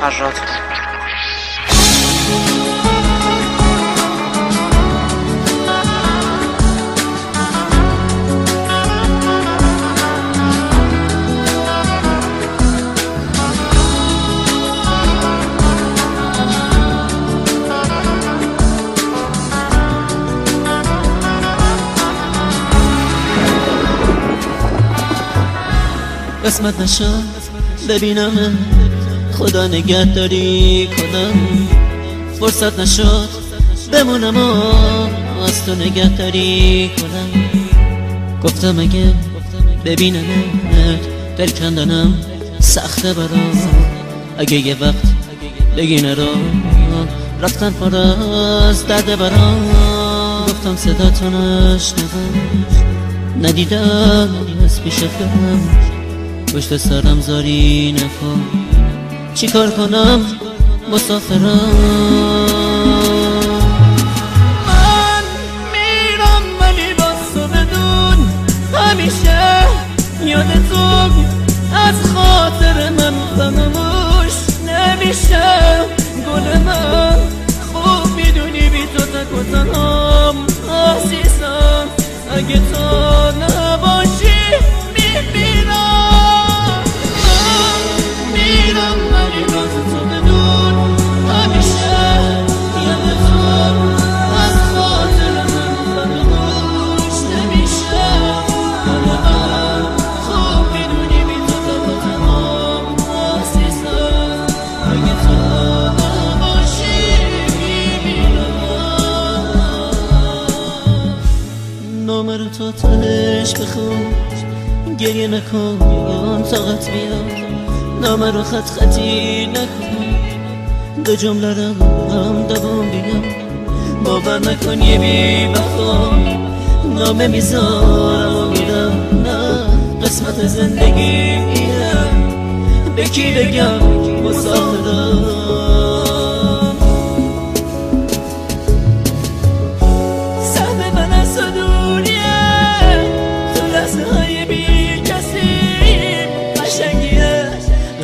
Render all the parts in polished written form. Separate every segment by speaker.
Speaker 1: خراط
Speaker 2: قسمت نشد ببینم خدا نگهداری کنم، فرصت نشد بمونم و از تو نگهداری کنم. گفتم اگه ببینمت دل کندنم سخته برام، اگه یه وقت بگی نرو رفتن پر از درد برام. گفتم صدا تو نشنوم ندیدم از پیش فرم، پشت سرم زاری نکن چی کار کنم مسافرم. من میرم ولی باز تو بدون همیشه یاد تو از خاطر من فراموش نمیشه. گل من خوب میدونی بی تو تک و تنهام عزیزم، اگه تو نباشی نامه رو تا تهش بخون، گریه نکن طاقت بیاد، نامه رو خط خطی نکن، دو جمله رو هم دوام بیام. باور نکن یه بی وفا نامه میذارم و میرم، نه قسمت زندگی اینه به کی بگم مسافرم.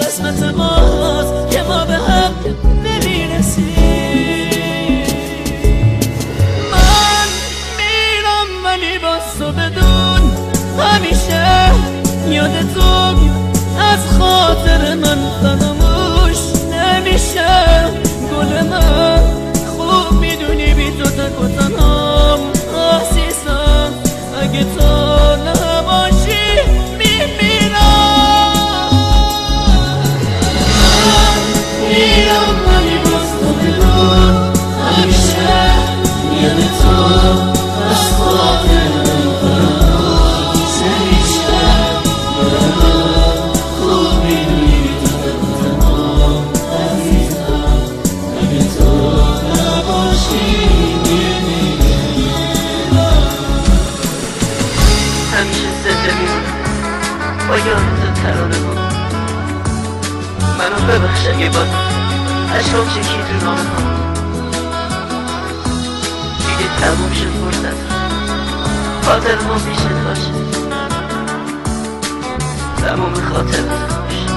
Speaker 2: قسمت ماست که ما به هم نمیرسیم. من میرم ولی باز تو بدون همیشه یاد تو از خاطر من فراموش نمیشه. گل من خوب میدونی بی تو تک و تنهام عزیزم، اگه تو نباشی میرم ولی باز تو بدون همیشه یاد تو از خاطر من فراموش نمیشه. خوب میدونی بی تو تک و تنهام عزیزم، اگه تو نباشی همیشه زنده میمونم با یادت ترانه کنم. منو ببخش اگه با عشقم چکی تو نامه کنم. دیگه تموم شد فرصت، خاطر ما پیشت باشه، تموم خاطرت باشه.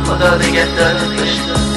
Speaker 2: خدا نگهدارت باشه.